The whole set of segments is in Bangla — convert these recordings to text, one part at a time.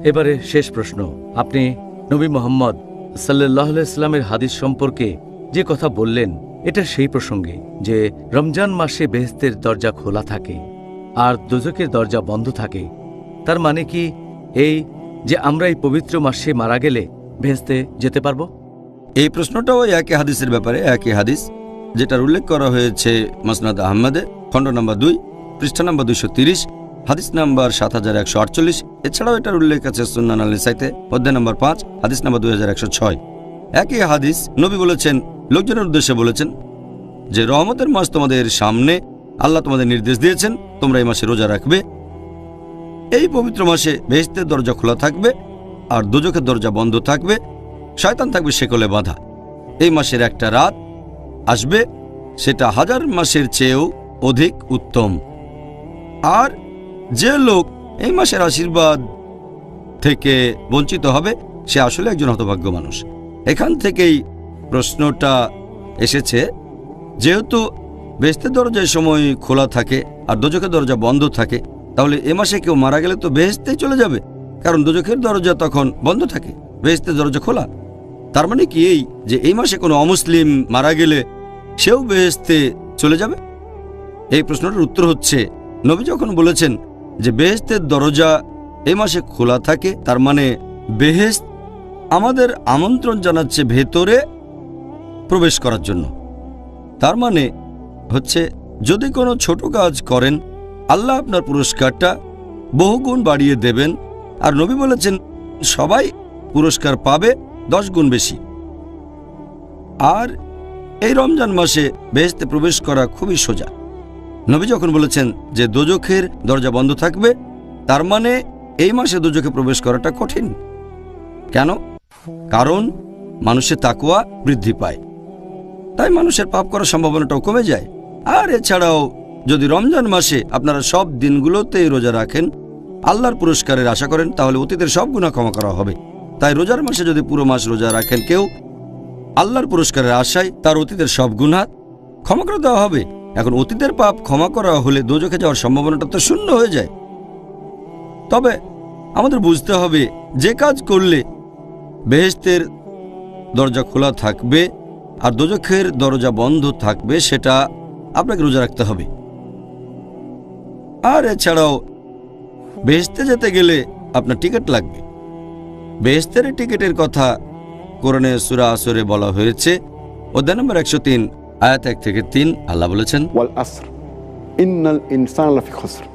এবারে শেষ প্রশ্ন, আপনি নবী মুহাম্মদ সাল্লাল্লাহু আলাইহি সাল্লামের হাদিস সম্পর্কে যে কথা বললেন, এটা সেই প্রসঙ্গে যে রমজান মাসে বেহেশতের দরজা খোলা থাকে আর দোজখের দরজা বন্ধ থাকে। তার মানে কি এই যে আমরা এই পবিত্র মাসে মারা গেলে বেহেশতে যেতে পারবো? এই প্রশ্নটাও একই হাদিসের ব্যাপারে, একই হাদিস যেটার উল্লেখ করা হয়েছে মাসনাদ আহমদে, খণ্ড নম্বর 2, পৃষ্ঠা নম্বর 230, হাদিস নাম্বার 7148। এছাড়াও এটার উল্লেখ আছে সুন্নান আল-নিসাইতে, অধ্যায় নম্বর 5, হাদিস নাম্বার 2106। একই হাদিস নবী বলেছেন, লোকজনের উদ্দেশ্যে বলেছেন যে রহমতের মাস তোমাদের সামনে, আল্লাহ তোমাদের নির্দেশ দিয়েছেন তোমরা এই মাসে রোজা রাখবে। এই পবিত্র মাসে বেহেশতের দরজা খোলা থাকবে আর দোজখের দরজা বন্ধ থাকবে, শয়তান থাকবে শেকলে বাঁধা। এই মাসের একটা রাত আসবে, সেটা 1000 মাসের চেয়েও অধিক উত্তম। আর যে লোক এই মাসের আশীর্বাদ থেকে বঞ্চিত হবে সে আসলে একজন হতভাগ্য মানুষ। এখান থেকেই প্রশ্নটা এসেছে, যেহেতু বেহেশতের দরজা এই সময় খোলা থাকে আর দোজখের দরজা বন্ধ থাকে, তাহলে এ মাসে কেউ মারা গেলে তো বেহেশতেই চলে যাবে, কারণ দোজখের দরজা তখন বন্ধ থাকে, বেহেশতের দরজা খোলা। তার মানে কি এই যে এই মাসে কোনো অমুসলিম মারা গেলে সেও বেহেশতে চলে যাবে? এই প্রশ্নটার উত্তর হচ্ছে, নবী যখন বলেছেন যে বেহেশতের দরজা এই মাসে খোলা থাকে, তার মানে বেহেশত আমাদের আমন্ত্রণ জানাচ্ছে ভেতরে প্রবেশ করার জন্য। তার মানে হচ্ছে, যদি কোনো ছোট কাজ করেন আল্লাহ আপনার পুরস্কারটা বহুগুণ বাড়িয়ে দেবেন। আর নবী বলেছেন সবাই পুরস্কার পাবে 10 গুণ বেশি। আর এই রমজান মাসে বেহেশতে প্রবেশ করা খুবই সোজা। নবী যখন বলেছেন যে দোজখের দরজা বন্ধ থাকবে, তার মানে এই মাসে দোজখে প্রবেশ করাটা কঠিন। কেন? কারণ মানুষের তাকওয়া বৃদ্ধি পায়, তাই মানুষের পাপ করার সম্ভাবনাটাও কমে যায়। আর এছাড়াও যদি রমজান মাসে আপনারা সব দিনগুলোতেই রোজা রাখেন, আল্লাহর পুরস্কারের আশা করেন, তাহলে অতীতের সব গুনাহ ক্ষমা করা হবে। তাই রোজার মাসে যদি পুরো মাস রোজা রাখেন কেউ, আল্লাহর পুরস্কারের আশায় তার অতীতের সব গুনাহ ক্ষমা করে দেওয়া হবে। এখন অতীতের পাপ ক্ষমা করা হলে দোজখে যাওয়ার সম্ভাবনাটা তো শূন্য হয়ে যায়। তবে আমাদের বুঝতে হবে, যে কাজ করলে বেহেশতের দরজা খোলা থাকবে আর দোজখের দরজা বন্ধ থাকবে, সেটা আপনাকে রোজা রাখতে হবে। আর এছাড়াও বেহেশতে যেতে গেলে আপনার টিকিট লাগবে। বেহেশতের টিকিটের কথা কোরআনে সূরা আসরে বলা হয়েছে, অধ্যায় নম্বর 103, আয়াত 1 থেকে 3। আল্লাহ বলেছেন, ওয়াল আসর ইন্নাল ইনসানা লাফি খুসর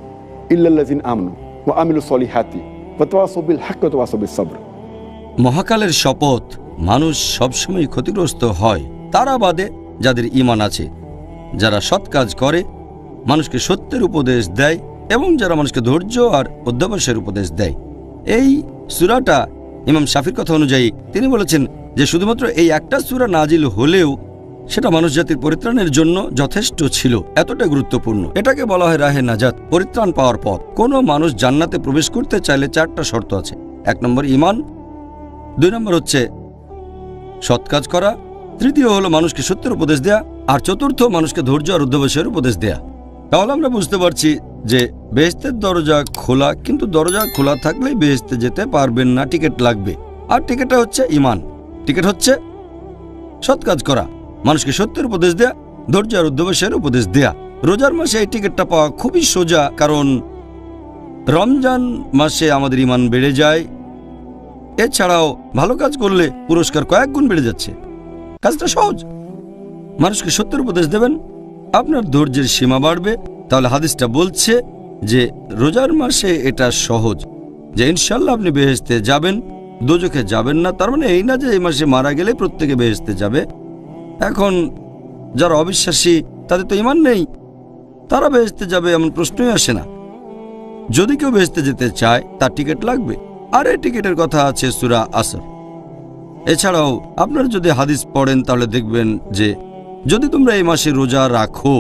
ইল্লাল্লাযিনা আমানু ওয়া আমিলুস সলিহাতি ওয়া তাওয়াসাউ বিল হাক্কি ওয়া তাওয়াসাউ বিস সাবর। মহাকালের শপথ, মানুষ সবসময় ক্ষতিগ্রস্ত হয় তারা বাদে যাদের ঈমান আছে, যারা সৎ কাজ করে, মানুষকে সত্যের উপদেশ দেয় এবং যারা মানুষকে ধৈর্য আর অধ্যবসায়ের উপদেশ দেয়। এই সূরাটা ইমাম শাফির কথা অনুযায়ী তিনি বলেছেন যে শুধুমাত্র এই একটা সূরা নাজিল হলেও সেটা মানুষ জাতির পরিত্রাণের জন্য যথেষ্ট ছিল, এতটা গুরুত্বপূর্ণ। এটাকে বলা হয় রাহে নাজাত, পরিত্রাণ পাওয়ার পথ। কোনো মানুষ জান্নাতে প্রবেশ করতে চাইলে 4টা শর্ত আছে। 1 নম্বর ঈমান, 2 নম্বর হচ্ছে সৎ কাজ করা, তৃতীয় হলো মানুষকে সত্যের উপদেশ দেয়া, আর চতুর্থ মানুষকে ধৈর্য আর অধ্যবসায়ের উপদেশ দেয়া। তাহলে আমরা বুঝতে পারছি যে বেহেশতের দরজা খোলা, কিন্তু দরজা খোলা থাকলেই বেহেশতে যেতে পারবেন না, টিকিট লাগবে। আর টিকিটটা হচ্ছে ঈমান, টিকিট হচ্ছে সৎ কাজ করা, মানুষকে সত্যের উপদেশ দেয়া, ধৈর্য আর অধ্যবসায়ের উপদেশ দেয়া। রোজার মাসে এই টিকিটটা পাওয়া খুবই সোজা, কারণ রমজান মাসে আমাদের ঈমান বেড়ে যায়। এছাড়াও ভালো কাজ করলে পুরস্কার কয়েক গুণ বেড়ে যাচ্ছে। কাজটা সহজ, মানুষকে সত্যের উপদেশ দেবেন, আপনার ধৈর্যের সীমা বাড়বে। তাহলে হাদিসটা বলছে যে রোজার মাসে এটা সহজ, যে ইনশাল্লাহ আপনি বেহেশতে যাবেন, দোজখে যাবেন না। তার মানে এই না যে এই মাসে মারা গেলে প্রত্যেকে বেহেশতে যাবে। এখন যারা অবিশ্বাসী, তাদের তো ঈমান নেই, তারা বেহেশতে যাবে এমন প্রশ্নই আসে না। যদি কেউ বেহেশতে যেতে চায় তার টিকিট লাগবে, আর এই টিকিটের কথা আছে সূরা আসর। এছাড়াও আপনারা যদি হাদিস পড়েন তাহলে দেখবেন যে যদি তোমরা এই মাসে রোজা রাখো,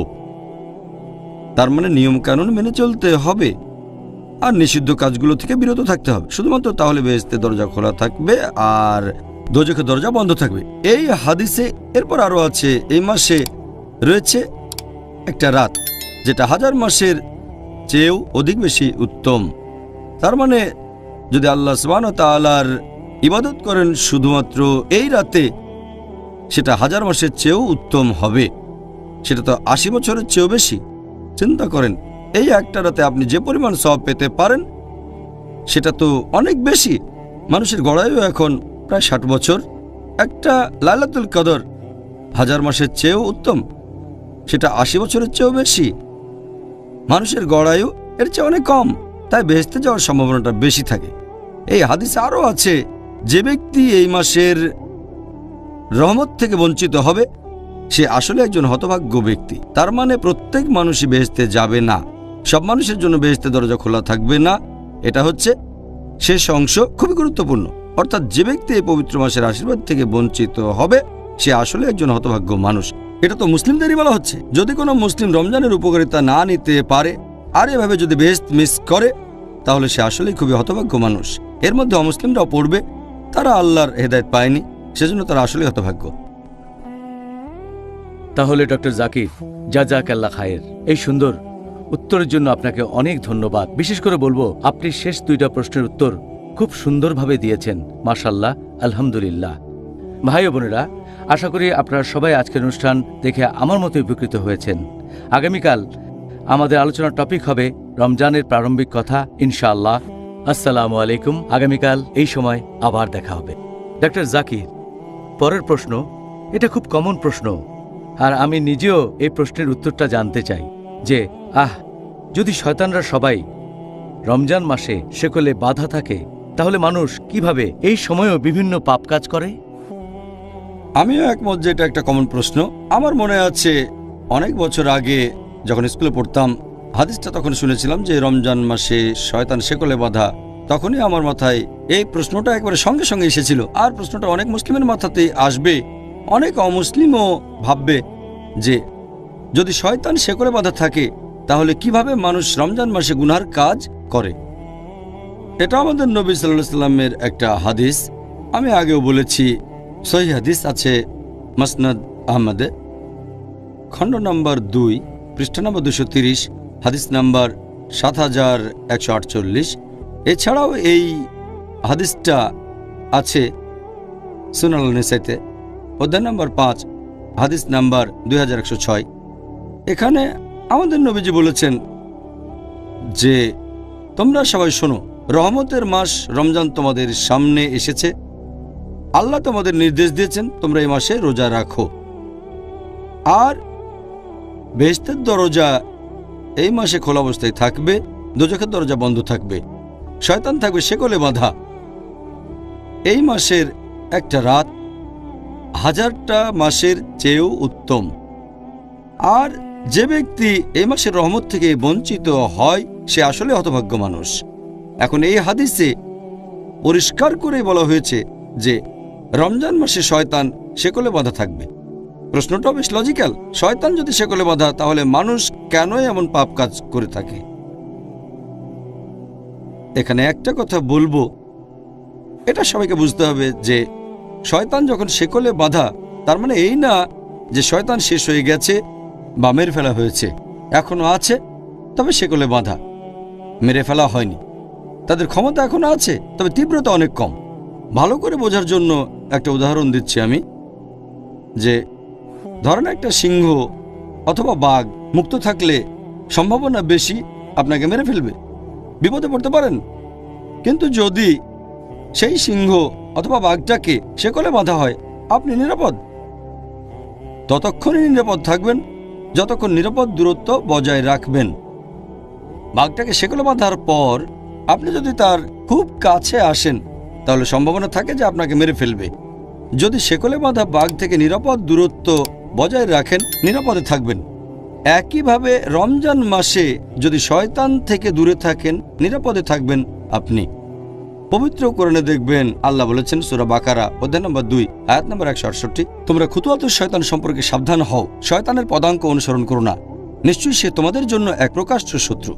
তার মানে নিয়ম কানুন মেনে চলতে হবে আর নিষিদ্ধ কাজগুলো থেকে বিরত থাকতে হবে, শুধুমাত্র তাহলে বেহেশতের দরজা খোলা থাকবে আর দোজখের দরজা বন্ধ থাকবে। এই হাদিসে এরপর আরো আছে, এই মাসে রয়েছে একটা রাত যেটা 1000 মাসের চেয়েও অধিক বেশি উত্তম। তার মানে যদি আল্লাহ সুবহানাহু ওয়া তাআলার ইবাদত করেন শুধুমাত্র এই রাতে, সেটা 1000 মাসের চেয়েও উত্তম হবে। সেটা তো 80 বছরের চেয়েও বেশি। চিন্তা করেন, এই একটা রাতে আপনি যে পরিমাণ সওয়াব পেতে পারেন সেটা তো অনেক বেশি। মানুষের গড়ায়ও এখন প্রায় 60 বছর। একটা লাইলাতুল কদর 1000 মাসের চেয়েও উত্তম, সেটা 80 বছরের চেয়েও বেশি। মানুষের গড়ায়ু এর চেয়ে অনেক কম, তাই বেহেশতে যাওয়ার সম্ভাবনাটা বেশি থাকে। এই হাদিসে আরও আছে, যে ব্যক্তি এই মাসের রহমত থেকে বঞ্চিত হবে সে আসলে একজন হতভাগ্য ব্যক্তি। তার মানে প্রত্যেক মানুষই বেহেশতে যাবে না, সব মানুষের জন্য বেহেশতের দরজা খোলা থাকবে না। এটা হচ্ছে শেষ অংশ, খুবই গুরুত্বপূর্ণ। অর্থাৎ যে ব্যক্তি এই পবিত্র মাসের আশীর্বাদ থেকে বঞ্চিত হবে সে আসলে একজন হতভাগ্য মানুষ। এটা তো মুসলিমদেরই বলা হচ্ছে। যদি কোনো মুসলিম রমজানের উপকারিতা না নিতে পারে আর এভাবে যদি বেহেশত মিস করে তাহলে সে আসলেই খুবই হতভাগ্য মানুষ। এর মধ্যে অমুসলিমরাও পড়বে, তারা আল্লাহর হেদায়েত পায়নি, সেজন্য তারা আসলেই হতভাগ্য। তাহলে ডক্টর জাকির, জাযাকাল্লাহ খায়ের, এই সুন্দর উত্তরের জন্য আপনাকে অনেক ধন্যবাদ। বিশেষ করে বলবো, আপনি শেষ 2টা প্রশ্নের উত্তর খুব সুন্দরভাবে দিয়েছেন। মাশাআল্লাহ, আলহামদুলিল্লাহ। ভাই ও বোনেরা, আশা করি আপনারা সবাই আজকের অনুষ্ঠান দেখে আমার মতো উপকৃত হয়েছেন। আগামীকাল আমাদের আলোচনার টপিক হবে রমজানের প্রারম্ভিক কথা, ইনশাআল্লাহ। আসসালামু আলাইকুম। আগামীকাল এই সময় আবার দেখা হবে। ডক্টর জাকির, পরের প্রশ্ন, এটা খুব কমন প্রশ্ন, আর আমি নিজেও এই প্রশ্নের উত্তরটা জানতে চাই যে যদি শয়তানরা সবাই রমজান মাসে শেকলে বাধা থাকে, তাহলে মানুষ কিভাবে এই সময়েও বিভিন্ন পাপ কাজ করে? আমিও একমত যে এটা একটা কমন প্রশ্ন। আমার মনে আছে অনেক বছর আগে যখন স্কুলে পড়তাম, হাদিসটা তখন শুনেছিলাম যে রমজান মাসে শয়তান শেকলে বাঁধা। তখনই আমার মাথায় এই প্রশ্নটা একবারে সঙ্গে সঙ্গে এসেছিল। আর প্রশ্নটা অনেক মুসলিমের মাথাতেই আসবে। অনেক অমুসলিমও ভাববে যে যদি শয়তান শেকলে বাঁধা থাকে তাহলে কিভাবে মানুষ রমজান মাসে গুনার কাজ করে। এটা আমাদের নবী সাল্লাল্লাহু আলাইহি সাল্লামের একটা হাদিস। আমি আগেও বলেছি, সহিহ হাদিস আছে মুসনাদ আহমদে, খণ্ড নম্বর 2, পৃষ্ঠা নম্বর 230, হাদিস নাম্বার 7148। এছাড়াও এই হাদিসটা আছে সুনান আন-নাসাইতে, অধ্যায় নম্বর 5, হাদিস নাম্বার 2106। এখানে আমাদের নবীজি বলেছেন যে তোমরা সবাই শোনো, রহমতের মাস রমজান তোমাদের সামনে এসেছে। আল্লাহ তোমাদের নির্দেশ দিয়েছেন তোমরা এই মাসে রোজা রাখো। আর বেহেশতের দরজা এই মাসে খোলা অবস্থায় থাকবে, দোজখের দরজা বন্ধ থাকবে, শয়তান থাকবে শেকলে বাঁধা। এই মাসের একটা রাত 1000টা মাসের চেয়েও উত্তম। আর যে ব্যক্তি এই মাসের রহমত থেকে বঞ্চিত হয় সে আসলে হতভাগ্য মানুষ। এখন এই হাদিসে পরিষ্কার করে বলা হয়েছে যে রমজান মাসে শয়তান শেকলে বাঁধা থাকবে। প্রশ্নটাও বেশ লজিক্যাল। শয়তান যদি শেকলে বাঁধা, তাহলে মানুষ কেনই এমন পাপ কাজ করে থাকে? এখানে একটা কথা বলবো, এটা সবাইকে বুঝতে হবে যে শয়তান যখন শেকলে বাঁধা, তার মানে এই না যে শয়তান শেষ হয়ে গেছে বা মেরে ফেলা হয়েছে। এখনো আছে, তবে শেকলে বাঁধা, মেরে ফেলা হয়নি। তাদের ক্ষমতা এখনো আছে, তবে তীব্রতা অনেক কম। ভালো করে বোঝার জন্য একটা উদাহরণ দিচ্ছি আমি, যে ধরেন একটা সিংহ অথবা বাঘ মুক্ত থাকলে সম্ভাবনা বেশি আপনাকে মেরে ফেলবে, বিপদে পড়তে পারেন। কিন্তু যদি সেই সিংহ অথবা বাঘটাকে শেকলে বাঁধা হয়, আপনি নিরাপদ। ততক্ষণই নিরাপদ থাকবেন যতক্ষণ নিরাপদ দূরত্ব বজায় রাখবেন। বাঘটাকে শেকলে বাঁধার পর আপনি যদি তার খুব কাছে আসেন, তাহলে সম্ভাবনা থাকে যে আপনাকে মেরে ফেলবে। যদি শেকলে বাঁধা বাঘ থেকে নিরাপদ দূরত্ব বজায় রাখেন, নিরাপদে থাকবেন। একইভাবে রমজান মাসে যদি শয়তান থেকে দূরে থাকেন, নিরাপদে থাকবেন আপনি। পবিত্র কোরআনে দেখবেন আল্লাহ বলেছেন সূরা বাকারা অধ্যায় নম্বর 2 আয়াত নম্বর 168, তোমরা খুতুওয়াতুশ শয়তান সম্পর্কে সাবধান হও, শয়তানের পদাঙ্ক অনুসরণ করো না, নিশ্চয়ই সে তোমাদের জন্য এক প্রকাশ্য শত্রু।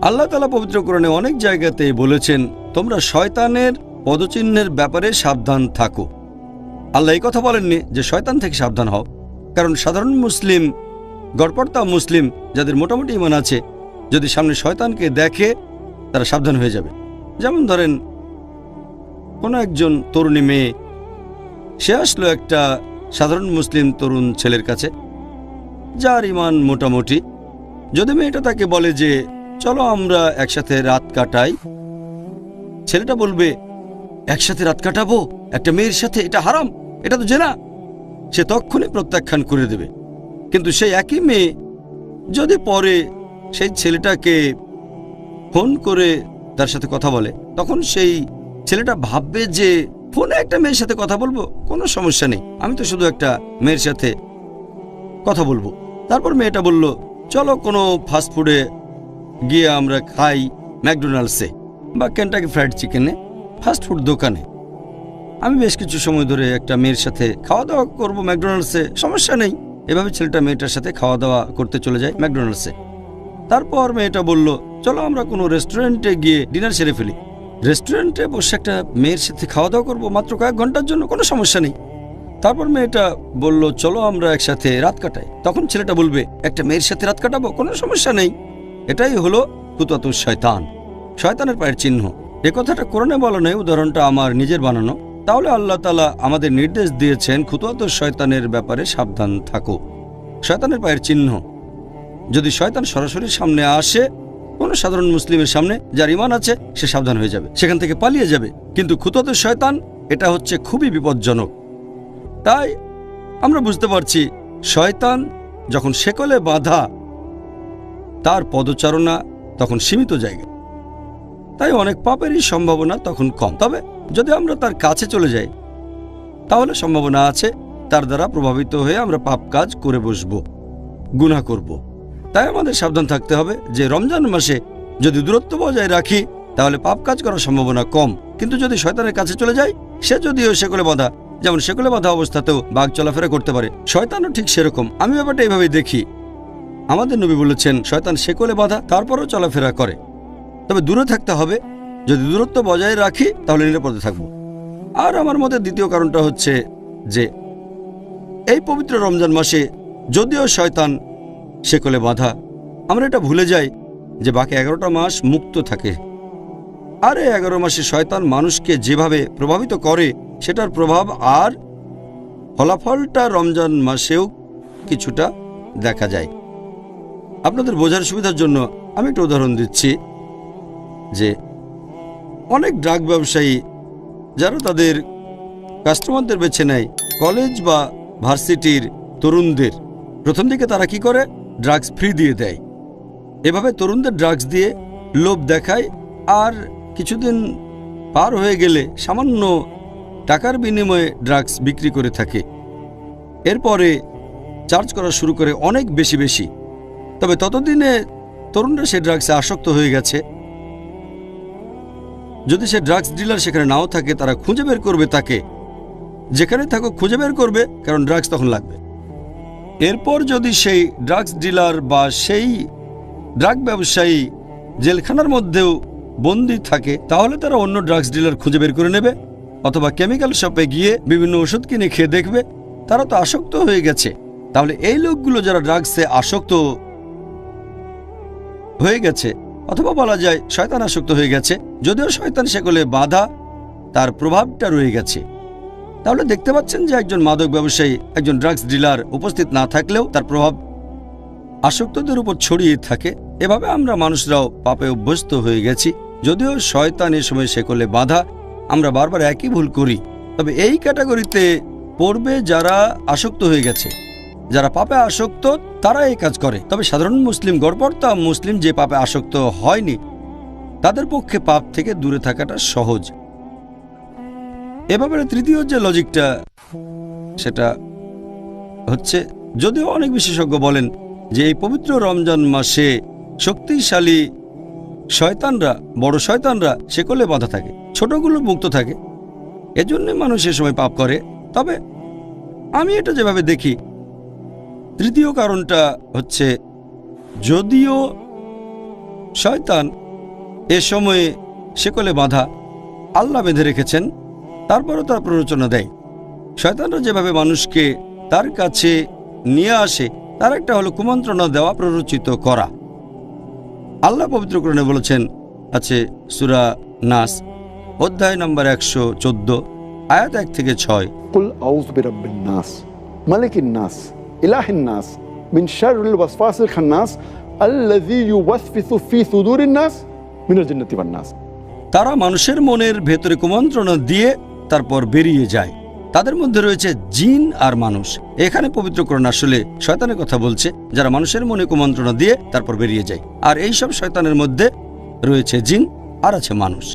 আল্লাহ তাআলা পবিত্র কোরআনে অনেক জায়গাতে বলেছেন তোমরা শয়তানের পদচিহ্নের ব্যাপারে সাবধান থাকো। আল্লাহ এই কথা বলেননি যে শয়তান থেকে সাবধান হও, কারণ সাধারণ মুসলিম, গড়পড়তা মুসলিম যাদের মোটামুটি ঈমান আছে, যদি সামনে শয়তানকে দেখে তারা সাবধান হয়ে যাবে। যেমন ধরেন কোনো একজন তরুণী মেয়ে, সে আসলো একটা সাধারণ মুসলিম তরুণ ছেলের কাছে, যার ইমান মোটামুটি। যদি মেয়েটা তাকে বলে যে চলো আমরা একসাথে রাত কাটাই, ছেলেটা বলবে একসাথে রাত কাটাবো একটা মেয়ের সাথে, এটা হারাম, এটা তো জেনা। সে তক্ষুনি প্রত্যাখ্যান করে দেবে। কিন্তু সেই একই মেয়ে যদি পরে সেই ছেলেটাকে ফোন করে তার সাথে কথা বলে, তখন সেই ছেলেটা ভাববে যে ফোনে একটা মেয়ের সাথে কথা বলবো, কোনো সমস্যা নেই, আমি তো শুধু একটা মেয়ের সাথে কথা বলবো। তারপর মেয়েটা বলল চলো কোনো ফাস্টফুডে গিয়ে আমরা খাই, ম্যাকডোনাল্ডসে বা কেন্টাকি ফ্রাইড চিকেনে, ফাস্টফুড দোকানে। আমি বেশ কিছু সময় ধরে একটা মেয়ের সাথে খাওয়া দাওয়া করবো ম্যাকডোনাল্ডসে, সমস্যা নেই। এভাবে ছেলেটা মেয়েটার সাথে খাওয়া দাওয়া করতে চলে যায় ম্যাকডোনাল্ডসে। তারপর মেয়েটা বলল চলো আমরা কোনো রেস্টুরেন্টে গিয়ে ডিনার সেরে ফেলি। রেস্টুরেন্টে বসে একটা মেয়ের সাথে খাওয়া দাওয়া করবো মাত্র কয়েক ঘন্টার জন্য, কোনো সমস্যা নেই। তারপর মেয়েটা বলল চলো আমরা একসাথে রাত কাটাই। তখন ছেলেটা বলবে একটা মেয়ের সাথে রাত কাটাবো, কোনো সমস্যা নেই। এটাই হলো খুতওয়াতুশ শয়তান, শয়তানের পায়ের চিহ্ন। এ কথাটা কোরআনে বলা নেই, উদাহরণটা আমার নিজের বানানো। তাহলে আল্লাহ তাআলা আমাদের নির্দেশ দিয়েছেন খুতওয়াতুশ শয়তানের ব্যাপারে সাবধান থাকো। শয়তানের পায়ের চিহ্ন, যদি শয়তান সরাসরি সামনে আসে, কোনো সাধারণ মুসলিমের সামনে যার ঈমান আছে, সে সাবধান হয়ে যাবে, সেখান থেকে পালিয়ে যাবে। কিন্তু খুতওয়াতুশ শয়তান এটা হচ্ছে খুবই বিপজ্জনক। তাই আমরা বুঝতে পারছি শয়তান যখন শেকলে বাঁধা, তার পদচারণা তখন সীমিত জায়গায়, তাই অনেক পাপেরই সম্ভাবনা তখন কম। তবে যদি আমরা তার কাছে চলে যাই, তাহলে সম্ভাবনা আছে তার দ্বারা প্রভাবিত হয়ে আমরা পাপ কাজ করে বসব, গুনাহ করব। তাই আমাদের সাবধান থাকতে হবে যে রমজান মাসে যদি দূরত্ব বজায় রাখি, তাহলে পাপ কাজ করার সম্ভাবনা কম। কিন্তু যদি শয়তানের কাছে চলে যায়, সে যদিও শেকলে বাঁধা, যেমন শেকলে বাঁধা অবস্থাতেও বাঘ চলাফেরা করতে পারে, শয়তানও ঠিক সেরকম। আমি ব্যাপারটা এইভাবেই দেখি। আমাদের নবী বলেছেন শয়তান শেকলে বাঁধা, তারপরও চলাফেরা করে। তবে দূরে থাকতে হবে। যদি দূরত্ব বজায় রাখি, তাহলে নিরাপদে থাকব। আর আমার মতে দ্বিতীয় কারণটা হচ্ছে যে এই পবিত্র রমজান মাসে যদিও শয়তান শেকলে বাঁধা, আমরা এটা ভুলে যাই যে বাকি 11টা মাস মুক্ত থাকে। আর এই 11 মাসে শয়তান মানুষকে যেভাবে প্রভাবিত করে, সেটার প্রভাব আর ফলাফলটা রমজান মাসেও কিছুটা দেখা যায়। আপনাদের বোঝার সুবিধার জন্য আমি একটা উদাহরণ দিচ্ছি যে অনেক ড্রাগ ব্যবসায়ী যারা তাদের কাস্টমারদের বেছে নেয় কলেজ বা ভার্সিটির তরুণদের, প্রথম দিকে তারা কি করে, ড্রাগস ফ্রি দিয়ে দেয়। এভাবে তরুণদের ড্রাগস দিয়ে লোভ দেখায়, আর কিছুদিন পার হয়ে গেলে সামান্য টাকার বিনিময়ে ড্রাগস বিক্রি করে থাকে। এরপরে চার্জ করা শুরু করে অনেক বেশি বেশি। তবে ততদিনে তরুণরা সে ড্রাগসে আসক্ত হয়ে গেছে। যদি সে ড্রাগস ডিলার সেখানে নাও থাকে, তারা খুঁজে বের করবে তাকে, যেখানে থাকুক খুঁজে বের করবে, কারণ ড্রাগস তখন লাগবে। এরপর যদি সেই ড্রাগস ডিলার বা সেই ড্রাগ ব্যবসায়ী জেলখানার মধ্যেও বন্দী থাকে, তাহলে তারা অন্য ড্রাগস ডিলার খুঁজে বের করে নেবে, অথবা কেমিক্যাল শপে গিয়ে বিভিন্ন ওষুধ কিনে খেয়ে দেখবে তারা তো আসক্ত হয়ে গেছে। তাহলে এই লোকগুলো যারা ড্রাগসে আসক্ত হয়ে গেছে, অথবা বলা যায় শয়তান আসক্ত হয়ে গেছে, যদিও শয়তান সেগুলো বাধা, তার প্রভাবটা রয়ে গেছে। তাহলে দেখতে পাচ্ছেন যে একজন মাদক ব্যবসায়ী, একজন ড্রাগস ডিলার উপস্থিত না থাকলেও তার প্রভাব আসক্তদের উপর ছড়িয়ে থাকে। এভাবে আমরা মানুষরাও পাপে অভ্যস্ত হয়ে গেছি। যদিও শয়তান এ সময় সেকলে বাধা, আমরা বারবার একই ভুল করি। তবে এই ক্যাটাগরিতে পড়বে যারা আসক্ত হয়ে গেছে, যারা পাপে আসক্ত, তারা এই কাজ করে। তবে সাধারণ মুসলিম, গড়পড়তা মুসলিম যে পাপে আসক্ত হয়নি, তাদের পক্ষে পাপ থেকে দূরে থাকাটা সহজ। এ ব্যাপারে তৃতীয় যে লজিকটা, সেটা হচ্ছে, যদিও অনেক বিশেষজ্ঞ বলেন যে এই পবিত্র রমজান মাসে শক্তিশালী শয়তানরা, বড় শয়তানরা সেকলে বাঁধা থাকে, ছোটগুলো মুক্ত থাকে, এজন্য মানুষ এ সময় পাপ করে। তবে আমি এটা যেভাবে দেখি, তৃতীয় কারণটা হচ্ছে, যদিও শয়তান এ সময়ে সেকলে বাঁধা, আল্লাহ বেঁধে রেখেছেন, তারপরও তার প্ররোচনা দেয়। শয়তানরা যেভাবে মানুষকে তার কাছে নিয়ে আসে, তার একটা হলো কুমন্ত্রণা দেওয়া, প্ররোচিত করা। আল্লাহ পবিত্র কোরআনে বলেছেন, আছে সূরা নাস, অধ্যায় নম্বর 114 আয়াত 1 থেকে 6। কুল আউযু বিরাব্বিন নাস মালিকিন নাস ইলাহিন নাস মিন শাররিল ওয়াসওয়াসিল খান্নাস আল্লাযী ইউওয়াসওয়িসু ফি সুদুরিন নাস মিনাল জিন্নাতি ওয়ান নাস। তারা মানুষের মনের ভেতরে কুমন্ত্রণা দিয়ে তারপর বেরিয়ে যায়। তাদের মধ্যে রয়েছে জিন আর মানুষ। এখানে পবিত্র কোরআন আসলে শয়তানের কথা বলছে, যারা মানুষের মনে কুমন্ত্রণা দিয়ে তারপর বেরিয়ে যায়। আর এই সব শয়তানের মধ্যে রয়েছে জিন আর আছে মানুষ।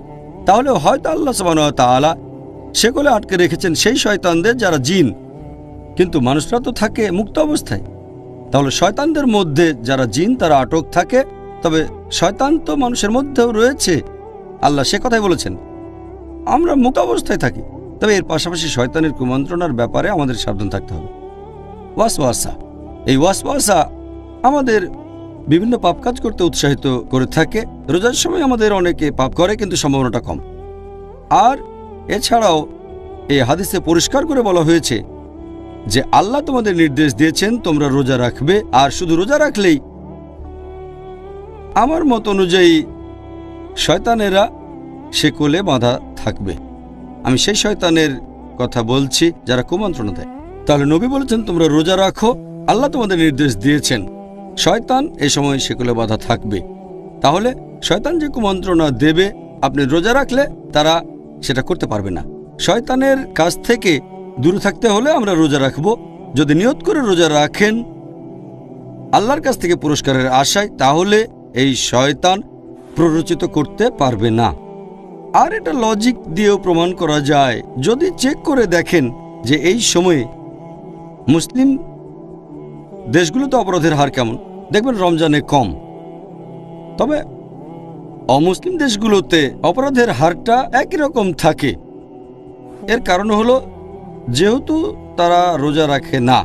তাহলে হয়তো আল্লাহ সুবহানাহু ওয়া তাআলা সেগুলো আটকে রেখেছেন সেই শয়তানদের যারা জিন, কিন্তু মানুষরা তো থাকে মুক্ত অবস্থায়। তাহলে শয়তানদের মধ্যে যারা জিন তারা আটক থাকে, তবে শয়তান তো মানুষের মধ্যেও রয়েছে। আল্লাহ সে কথাই বলেছেন আমরা মুক্ত অবস্থায় থাকি। তবে এর পাশাপাশি শয়তানের কুমন্ত্রণার ব্যাপারে আমাদের সাবধান থাকতে হবে। ওয়াসওয়াসা, এই ওয়াসওয়াসা আমাদের বিভিন্ন পাপ কাজ করতে উৎসাহিত করে থাকে। রোজার সময় আমাদের অনেকে পাপ করে, কিন্তু সম্ভাবনাটা কম। আর এছাড়াও এই হাদিসে পরিষ্কার করে বলা হয়েছে যে আল্লাহ তোমাদের নির্দেশ দিয়েছেন তোমরা রোজা রাখবে, আর শুধু রোজা রাখলেই আমার মত অনুযায়ী শয়তানেরা শেকলে বাঁধা থাকবে। আমি সেই শয়তানের কথা বলছি যারা কুমন্ত্রণা দেয়। তাহলে নবী বলেছেন তোমরা রোজা রাখো, আল্লাহ তোমাদের নির্দেশ দিয়েছেন। শয়তান এ সময় শেকলে বাঁধা থাকবে। তাহলে শয়তান যে কুমন্ত্রণা দেবে আপনি রোজা রাখলে তারা সেটা করতে পারবে না। শয়তানের কাছ থেকে দূরে থাকতে হলে আমরা রোজা রাখব। যদি নিয়ত করে রোজা রাখেন আল্লাহর কাছ থেকে পুরস্কারের আশায়, তাহলে এই শয়তান প্ররোচিত করতে পারবে না। আর এটা লজিক দিয়েও প্রমাণ করা যায়। যদি চেক করে দেখেন যে এই সময়ে মুসলিম দেশগুলোতে অপরাধের হার কেমন, দেখবেন রমজানে কম। তবে অমুসলিম দেশগুলোতে অপরাধের হারটা একই রকম থাকে। এর কারণ হলো যেহেতু তারা রোজা রাখে না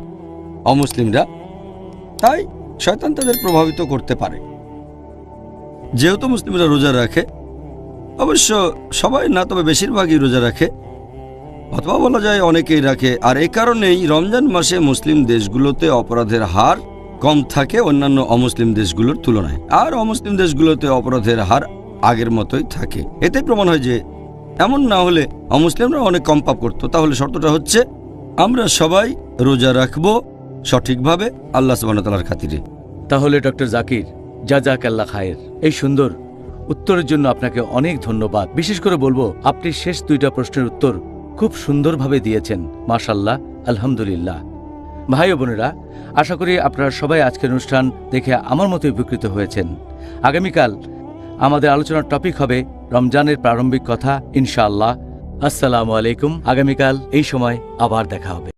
অমুসলিমরা, তাই শয়তান তাদের প্রভাবিত করতে পারে। যেহেতু মুসলিমরা রোজা রাখে, অবশ্য সবাই না, তবে বেশিরভাগই রোজা রাখে, অথবা বলা যায় অনেকেই রাখে। আর এই কারণেই রমজান মাসে মুসলিম দেশগুলোতে অপরাধের হার কম থাকে অন্যান্য অমুসলিম দেশগুলোর তুলনায়। আর অমুসলিম দেশগুলোতে অপরাধের হার আগের মতোই থাকে। এতে প্রমাণ হয় যে এমন না হলে অমুসলিমরা অনেক কম পাপ করত। তাহলে শর্তটা হচ্ছে আমরা সবাই রোজা রাখবো সঠিকভাবে আল্লাহ সুবহানাহু ওয়া তাআলার খাতিরে। তাহলে ডক্টর জাকির, জাযাকাল্লাহ খায়ের, এই সুন্দর উত্তরের জন্য আপনাকে অনেক ধন্যবাদ। বিশেষ করে বলবো আপনি শেষ দুইটা প্রশ্নের উত্তর খুব সুন্দরভাবে দিয়েছেন। মাশাআল্লাহ, আলহামদুলিল্লাহ। ভাই ও বোনেরা, আশা করি আপনারা সবাই আজকের অনুষ্ঠান দেখে আমার মতো উপকৃত হয়েছেন। আগামীকাল আমাদের আলোচনার টপিক হবে রমজানের প্রারম্ভিক কথা, ইনশাআল্লাহ। আসসালামু আলাইকুম। আগামীকাল এই সময় আবার দেখা হবে।